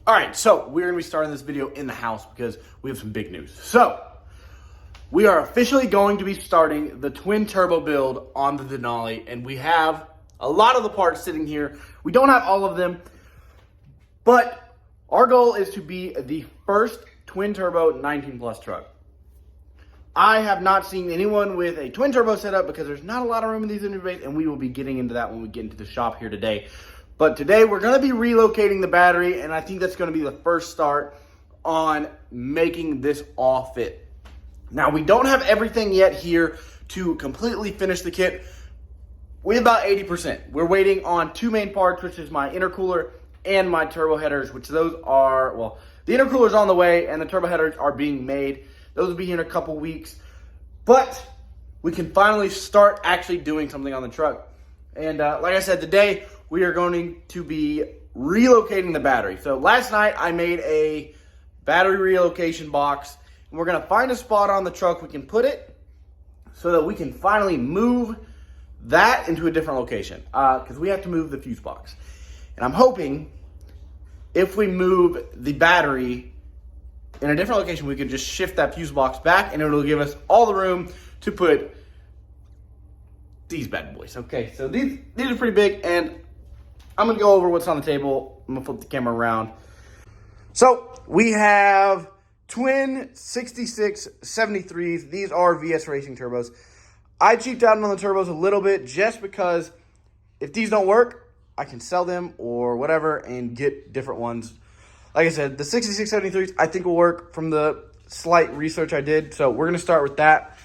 All right, so we're gonna be starting this video in the house because we have some big news. So we are officially going to be starting the twin turbo build on the Denali, and we have a lot of the parts sitting here. We don't have all of them, but our goal is to be the first twin turbo 19 plus truck. I have not seen anyone with a twin turbo setup because there's not a lot of room in these engine bays, and we will be getting into that when we get into the shop here today. But today we're going to be relocating the battery, and I think that's going to be the first start on making this all fit. Now, we don't have everything yet here to completely finish the kit. We're about 80%. We're waiting on two main parts, which is my intercooler and my turbo headers, which those are, well, the intercooler's on the way and the turbo headers are being made. Those will be here in a couple weeks. But we can finally start actually doing something on the truck. And like I said, today we are going to be relocating the battery. So last night I made a battery relocation box. And we're going to find a spot on the truck we can put it so that we can finally move that into a different location. Because we have to move the fuse box. And I'm hoping if we move the battery in a different location, we can just shift that fuse box back and it'll give us all the room to put these bad boys. Okay, so these are pretty big, and I'm going to go over what's on the table. I'm going to flip the camera around. So we have twin 6673s. These are VS Racing turbos. I cheaped out on the turbos a little bit just because if these don't work, I can sell them or whatever and get different ones. Like I said, the 6673s I think will work from the slight research I did. So we're going to start with that.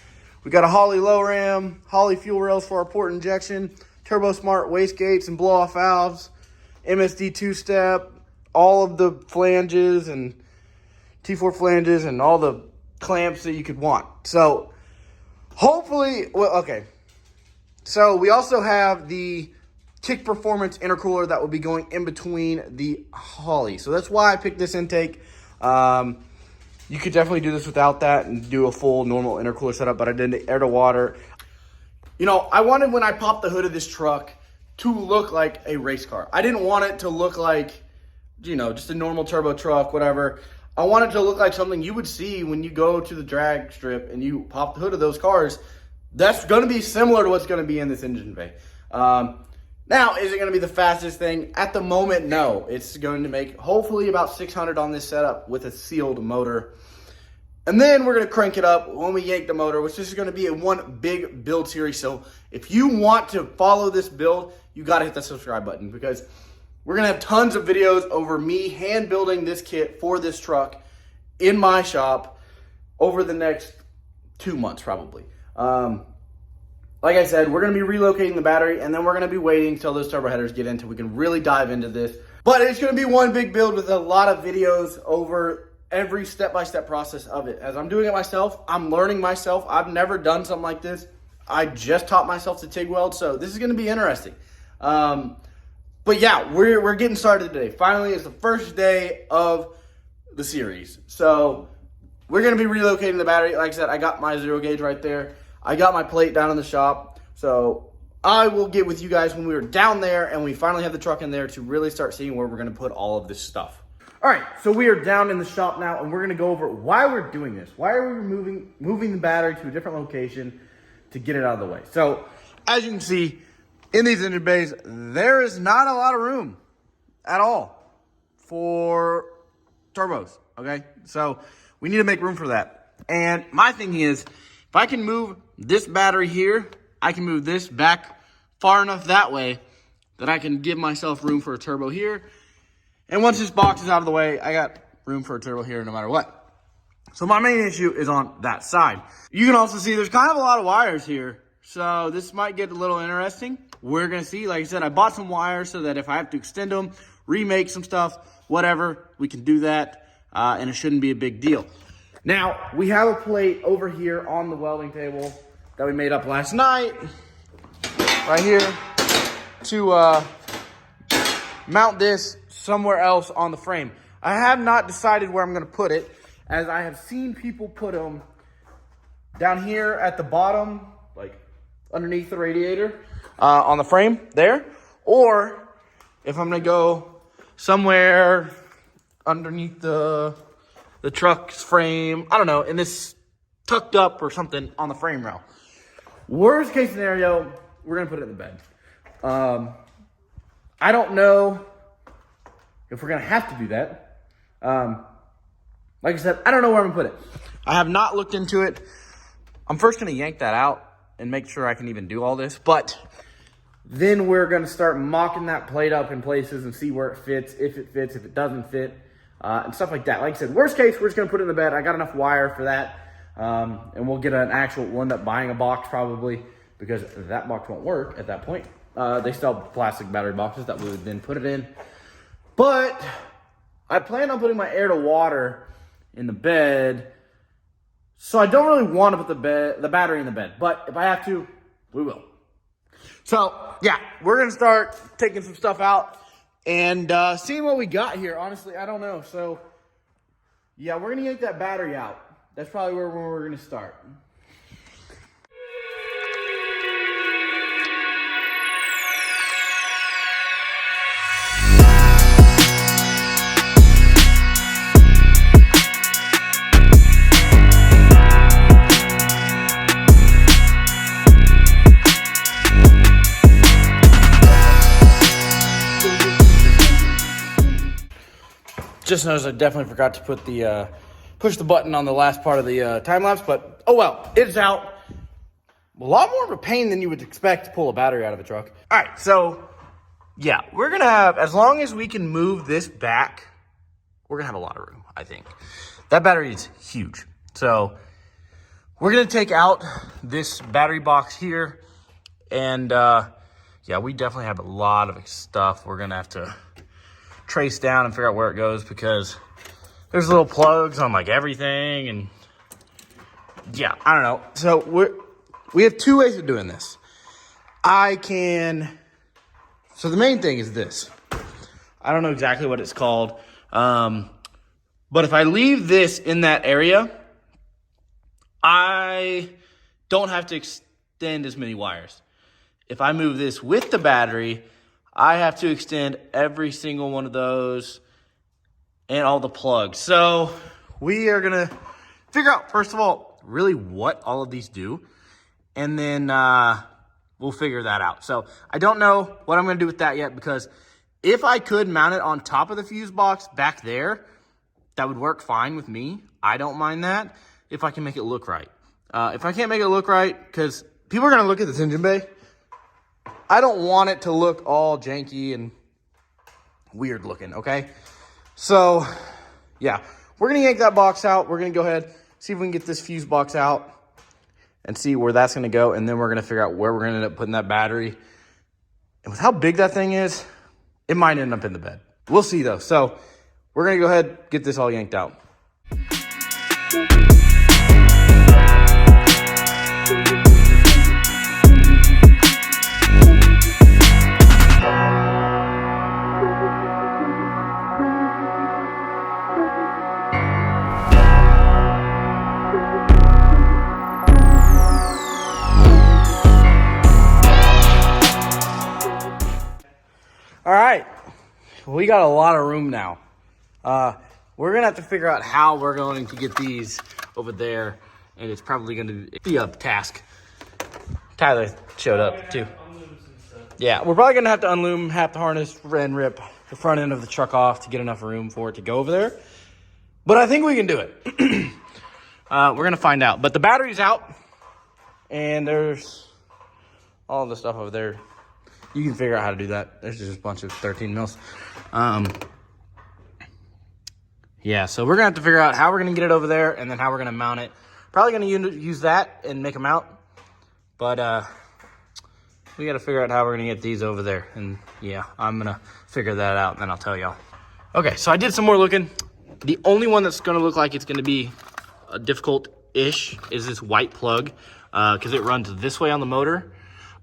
We got a Holley low ram, Holley fuel rails for our port injection, Turbo Smart wastegates and blow off valves, MSD two-step, all of the flanges and T4 flanges and all the clamps that you could want. So hopefully, well, okay. So we also have the Kick Performance intercooler that will be going in between the Holley. So that's why I picked this intake. You could definitely do this without that and do a full normal intercooler setup, but I did the air to water. You know, I wanted when I popped the hood of this truck to look like a race car. I didn't want it to look like, you know, just a normal turbo truck, whatever. I want it to look like something you would see when you go to the drag strip and you pop the hood of those cars. That's going to be similar to what's going to be in this engine bay. Now, is it going to be the fastest thing? At the moment, no. It's going to make hopefully about 600 on this setup with a sealed motor. And then we're going to crank it up when we yank the motor, which is going to be a one big build series. So if you want to follow this build, you got to hit the subscribe button because we're going to have tons of videos over me hand building this kit for this truck in my shop over the next 2 months probably. Like I said, we're going to be relocating the battery, and then we're going to be waiting until those turbo headers get in until we can really dive into this. But it's going to be one big build with a lot of videos over every step-by-step process of it. As I'm doing it myself, I'm learning myself. I've never done something like this. I just taught myself to TIG weld, so this is going to be interesting. But yeah, we're getting started today. Finally, it's the first day of the series. So we're going to be relocating the battery. Like I said, I got my 0 gauge right there. I got my plate down in the shop, so I will get with you guys when we are down there and we finally have the truck in there to really start seeing where we're going to put all of this stuff. All right, so we are down in the shop now, and we're going to go over why we're doing this. Why are we moving the battery to a different location to get it out of the way? So, as you can see, in these engine bays, there is not a lot of room at all for turbos, okay? So, we need to make room for that. And my thinking is, if I can move this battery here, I can move this back far enough that way that I can give myself room for a turbo here. And once this box is out of the way, I got room for a turbo here no matter what. So my main issue is on that side. You can also see there's kind of a lot of wires here. So this might get a little interesting. We're going to see. Like I said, I bought some wires so that if I have to extend them, remake some stuff, whatever, we can do that. And it shouldn't be a big deal. Now, we have a plate over here on the welding table that we made up last night, right here, to mount this somewhere else on the frame. I have not decided where I'm going to put it, as I have seen people put them down here at the bottom, like underneath the radiator, on the frame there, or if I'm going to go somewhere underneath the truck's frame. I don't know, and this tucked up or something on the frame rail. Worst case scenario, we're gonna put it in the bed. I don't know if we're gonna have to do that. Like I said, I don't know where I'm gonna put it. I have not looked into it. I'm first gonna yank that out and make sure I can even do all this, but then we're gonna start mocking that plate up in places and see where it fits, if it doesn't fit, and stuff like that. Like I said, worst case, we're just gonna put it in the bed. I got enough wire for that, and we'll get an actual, we'll end up buying a box probably, because that box won't work at that point. They sell plastic battery boxes that we would then put it in. But I plan on putting my air to water in the bed, so I don't really want to put the battery in the bed. But if I have to, we will. So yeah, we're gonna start taking some stuff out and seeing what we got here. Honestly, I don't know. So yeah, we're gonna yank that battery out. That's probably where we're gonna start. Just noticed I definitely forgot to put the push the button on the last part of the time lapse, but oh well, it's out. A lot more of a pain than you would expect to pull a battery out of a truck. All right, so yeah, we're gonna have, as long as we can move this back, we're gonna have a lot of room, I think. That battery is huge. So we're gonna take out this battery box here, and yeah, we definitely have a lot of stuff we're gonna have to trace down and figure out where it goes, because there's little plugs on like everything, and yeah, I don't know. So we have two ways of doing this. So the main thing is this. I don't know exactly what it's called, but if I leave this in that area, I don't have to extend as many wires. If I move this with the battery, I have to extend every single one of those and all the plugs. So we are gonna figure out, first of all, really what all of these do, and then we'll figure that out. So I don't know what I'm gonna do with that yet, because if I could mount it on top of the fuse box back there, that would work fine with me. I don't mind that if I can make it look right. If I can't make it look right, because people are gonna look at this engine bay, I don't want it to look all janky and weird looking, okay? So, yeah, we're gonna yank that box out. We're gonna go ahead, see if we can get this fuse box out and see where that's gonna go, and then we're gonna figure out where we're gonna end up putting that battery. And with how big that thing is, it might end up in the bed. We'll see though. So, we're gonna go ahead, get this all yanked out. All right, we got a lot of room now. We're gonna have to figure out how we're going to get these over there, and it's probably gonna be a task. Tyler showed up too. Yeah, we're probably gonna have to unloom half the harness and rip the front end of the truck off to get enough room for it to go over there. But I think we can do it. We're gonna find out. But the battery's out, and there's all the stuff over there. You can figure out how to do that. There's just a bunch of 13 mils. Yeah, so we're gonna have to figure out how we're gonna get it over there, and then how we're gonna mount it. Probably gonna use that and make them out. But we gotta figure out how we're gonna get these over there. And yeah, I'm gonna figure that out, and then I'll tell y'all. Okay, so I did some more looking. The only one that's gonna look like it's gonna be difficult-ish is this white plug, because it runs this way on the motor.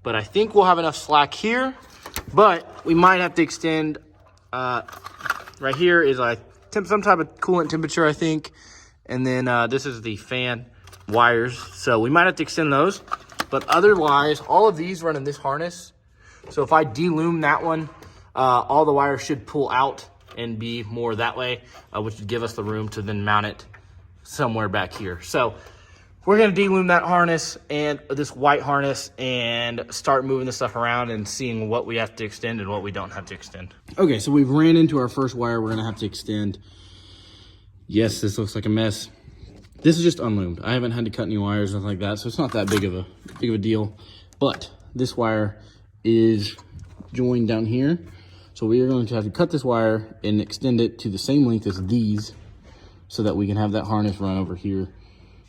But I think we'll have enough slack here, but we might have to extend, right here is like some type of coolant temperature, I think. And then this is the fan wires. So we might have to extend those, but otherwise all of these run in this harness. So if I deloom that one, all the wires should pull out and be more that way, which would give us the room to then mount it somewhere back here. So we're gonna deloom that harness and this white harness and start moving the stuff around and seeing what we have to extend and what we don't have to extend. Okay, so we've ran into our first wire we're gonna have to extend. Yes, this looks like a mess. This is just unloomed. I haven't had to cut any wires, nothing like that, so it's not that big of a deal. But this wire is joined down here. So we are going to have to cut this wire and extend it to the same length as these so that we can have that harness run over here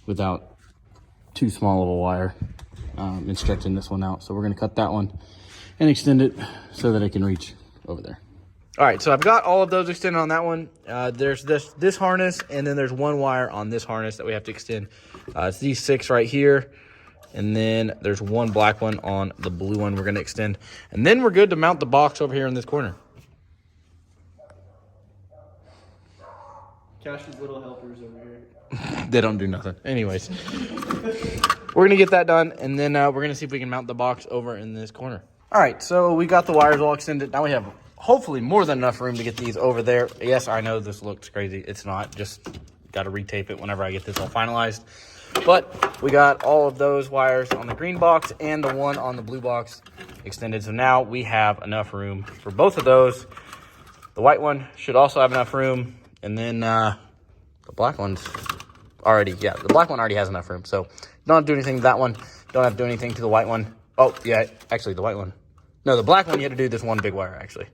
without too small of a wire and stretching this one out. So we're gonna cut that one and extend it so that it can reach over there. All right, so I've got all of those extended on that one. There's this harness, and then there's one wire on this harness that we have to extend. It's these 6 right here, and then there's one black one on the blue one we're gonna extend. And then we're good to mount the box over here in this corner. Cash's little helpers over here. They don't do nothing. Anyways, we're gonna get that done, and then we're gonna see if we can mount the box over in this corner. All right, so we got the wires all extended. Now we have hopefully more than enough room to get these over there. Yes, I know this looks crazy. It's not. Just got to retape it whenever I get this all finalized. But we got all of those wires on the green box and the one on the blue box extended. So now we have enough room for both of those. The white one should also have enough room, and then the black one's already, yeah, the black one already has enough room. So don't have to do anything to that one. Don't have to do anything to the white one. Oh, yeah, actually the white one. No, the black one, you had to do this one big wire, actually.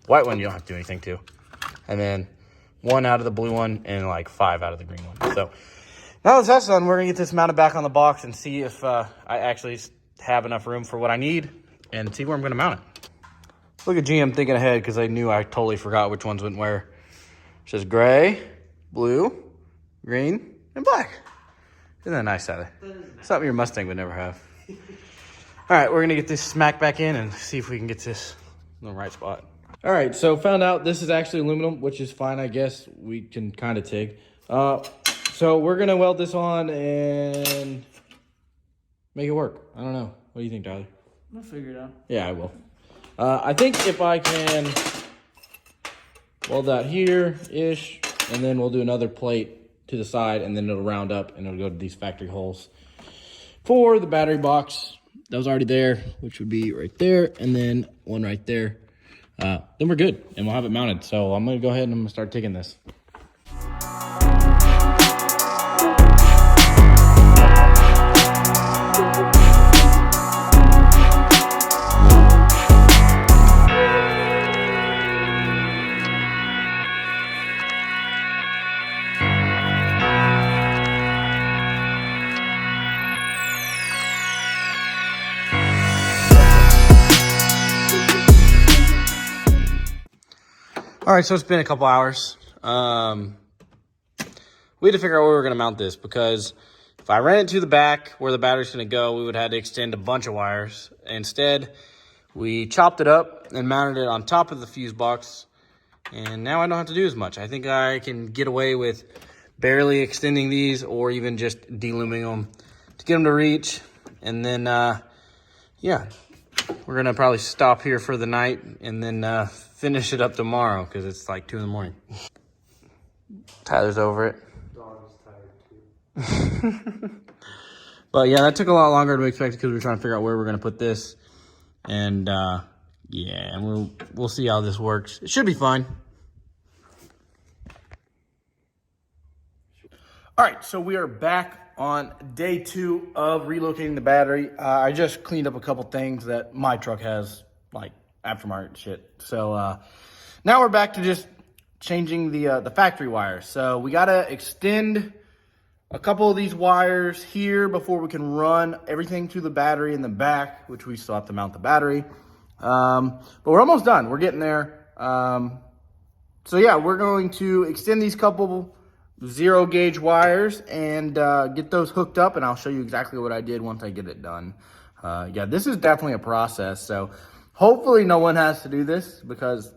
The white one, you don't have to do anything to. And then 1 out of the blue one and like 5 out of the green one. So now that that's done, we're gonna get this mounted back on the box and see if I actually have enough room for what I need and see where I'm gonna mount it. Look at GM thinking ahead because I knew I totally forgot which ones went where. It says gray, blue, green, and black. Isn't that nice, Sally? Something your Mustang would never have. All right, we're gonna get this smacked back in and see if we can get this in the right spot. All right, so found out this is actually aluminum, which is fine, I guess. We can kind of TIG. So we're gonna weld this on and make it work. I don't know. What do you think, Tyler? We'll figure it out. Yeah, I will. I think if I can weld that here-ish, and then we'll do another plate to the side, and then it'll round up, and it'll go to these factory holes for the battery box that was already there, which would be right there, and then one right there. Then we're good, and we'll have it mounted. So I'm going to go ahead and I'm going to start taking this. All right, so it's been a couple hours. We had to figure out where we were going to mount this because if I ran it to the back where the battery's going to go, we would have had to extend a bunch of wires. Instead, we chopped it up and mounted it on top of the fuse box, and now I don't have to do as much. I think I can get away with barely extending these or even just delooming them to get them to reach. And then, yeah, we're going to probably stop here for the night and then finish it up tomorrow because it's like 2 in the morning. Tyler's over it. Dog is tired too. But yeah, that took a lot longer than we expected because we were trying to figure out where we're going to put this. And yeah, and we'll see how this works. It should be fine. All right, so we are back on day 2 of relocating the battery. I just cleaned up a couple things that my truck has, like aftermarket shit. So now we're back to just changing the factory wires. So we gotta extend a couple of these wires here before we can run everything to the battery in the back, which we still have to mount the battery. But we're almost done. We're getting there. So yeah, we're going to extend these couple 0 gauge wires and get those hooked up, and I'll show you exactly what I did once I get it done. Yeah, this is definitely a process. So hopefully no one has to do this because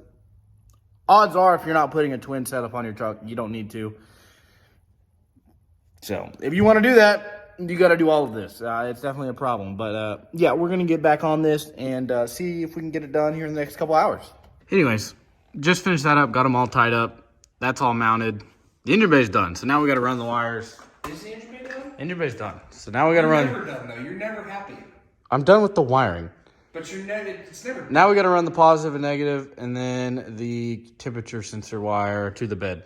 odds are if you're not putting a twin setup on your truck, you don't need to. So if you want to do that, you got to do all of this. It's definitely a problem. But yeah, we're going to get back on this and see if we can get it done here in the next couple hours. Anyways, just finished that up, got them all tied up. That's all mounted. The engine bay's done, so now we got to run the wires. Is the engine bay done? Engine bay's done, so now we got to run. You're never done, though. You're never happy. I'm done with the wiring. But it's never done. Now we got to run the positive and negative, and then the temperature sensor wire to the bed.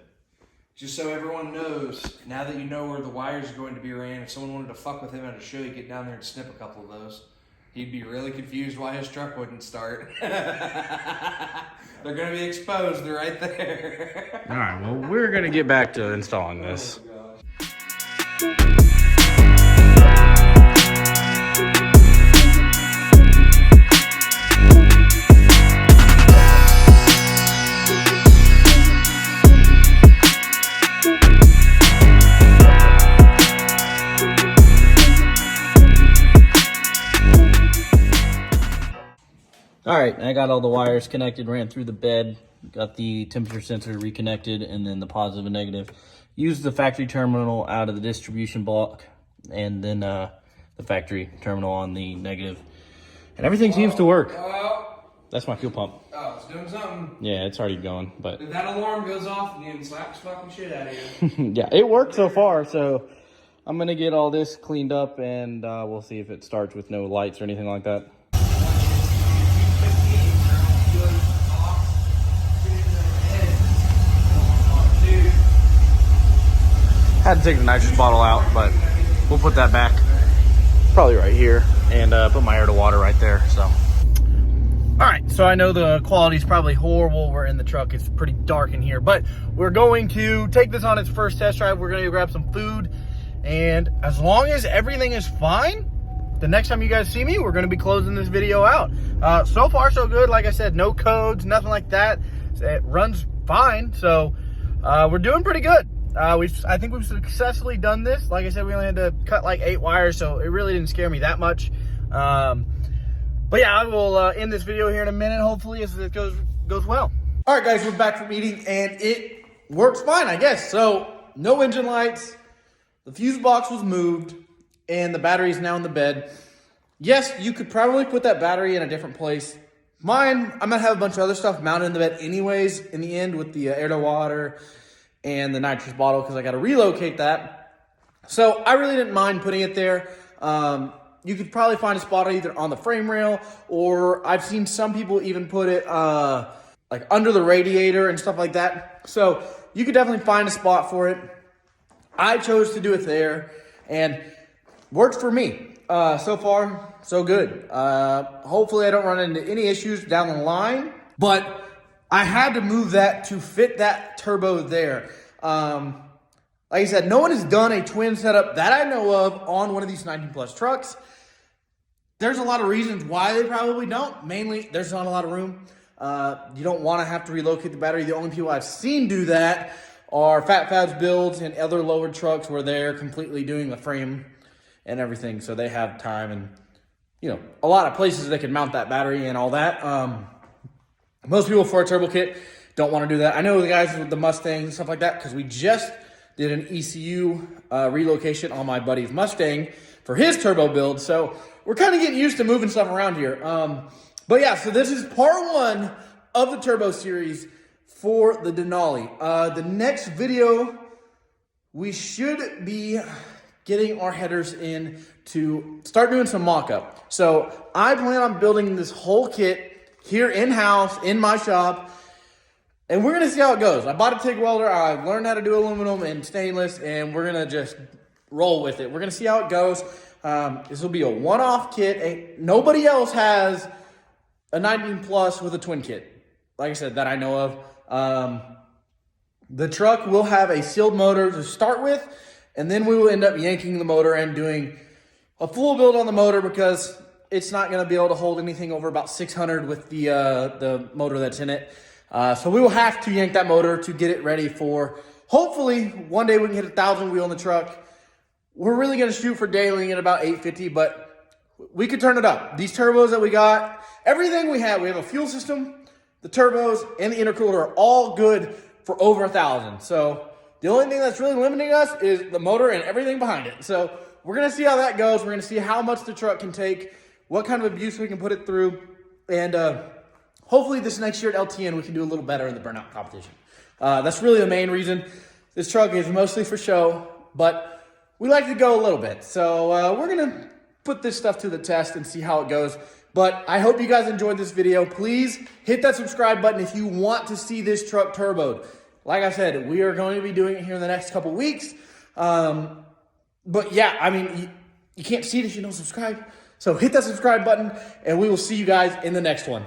Just so everyone knows, now that you know where the wires are going to be ran, if someone wanted to fuck with him at a show, you get down there and snip a couple of those. He'd be really confused why his truck wouldn't start. They're going to be exposed. They're right there. All right, well, we're going to get back to installing this. Oh, gosh. All right, I got all the wires connected, ran through the bed, got the temperature sensor reconnected, and then the positive and negative. Used the factory terminal out of the distribution block, and then the factory terminal on the negative. And everything seems to work. That's my fuel pump. Oh, it's doing something. Yeah, it's already going, but If that alarm goes off, then slaps fucking shit out of you. yeah, it worked so far. So I'm gonna get all this cleaned up, and we'll see if it starts with no lights or anything like that. Had to take the nitrous bottle out, but we'll put that back probably right here and put my air to water right there. So, all right, so I know the quality is probably horrible. We're in the truck, it's pretty dark in here, but we're going to take this on its first test drive. We're going to grab some food, and as long as everything is fine, the next time you guys see me, we're going to be closing this video out. So far so good. Like I said, no codes, nothing like that. It runs fine, so we're doing pretty good. I think we've successfully done this. Like I said, we only had to cut like 8 wires, so it really didn't scare me that much. But yeah, I will end this video here in a minute, hopefully, as it goes well. All right, guys, we're back from eating, and it works fine, I guess. So, no engine lights, the fuse box was moved, and the battery is now in the bed. Yes, you could probably put that battery in a different place. Mine, I'm gonna have a bunch of other stuff mounted in the bed anyways in the end with the air to water and the nitrous bottle, because I got to relocate that. So I really didn't mind putting it there. You could probably find a spot either on the frame rail, or I've seen some people even put it like under the radiator and stuff like that. So you could definitely find a spot for it. I chose to do it there, and worked for me. So far, so good. Hopefully I don't run into any issues down the line, but I had to move that to fit that turbo there. Like I said, no one has done a twin setup that I know of on one of these 19 plus trucks. There's a lot of reasons why they probably don't. Mainly, there's not a lot of room. You don't want to have to relocate the battery. The only people I've seen do that are Fat Fab's builds and other lowered trucks where they're completely doing the frame and everything. So they have time and, you know, a lot of places they can mount that battery and all that. Most people for a turbo kit don't want to do that. I know the guys with the Mustangs and stuff like that, because we just did an ECU relocation on my buddy's Mustang for his turbo build. So we're kind of getting used to moving stuff around here. But yeah, so this is part 1 of the turbo series for the Denali. The next video, we should be getting our headers in to start doing some mock-up. So I plan on building this whole kit here in-house, in my shop, and we're going to see how it goes. I bought a TIG welder, I learned how to do aluminum and stainless, and we're going to just roll with it. We're going to see how it goes. This will be a one-off kit. Nobody else has a 19 plus with a twin kit, like I said, that I know of. The truck will have a sealed motor to start with, and then we will end up yanking the motor and doing a full build on the motor, because it's not going to be able to hold anything over about 600 with the motor that's in it. So we will have to yank that motor to get it ready for, hopefully, one day we can hit 1,000 wheel in the truck. We're really going to shoot for daily at about 850, but we could turn it up. These turbos that we got, everything we have a fuel system, the turbos, and the intercooler are all good for over 1,000. So the only thing that's really limiting us is the motor and everything behind it. So we're going to see how that goes. We're going to see how much the truck can take, what kind of abuse we can put it through, and hopefully this next year at LTN, we can do a little better in the burnout competition. That's really the main reason. This truck is mostly for show, but we like to go a little bit. So we're going to put this stuff to the test and see how it goes. But I hope you guys enjoyed this video. Please hit that subscribe button if you want to see this truck turboed. Like I said, we are going to be doing it here in the next couple weeks. But yeah, I mean, you can't see it if you don't subscribe. So hit that subscribe button, and we will see you guys in the next one.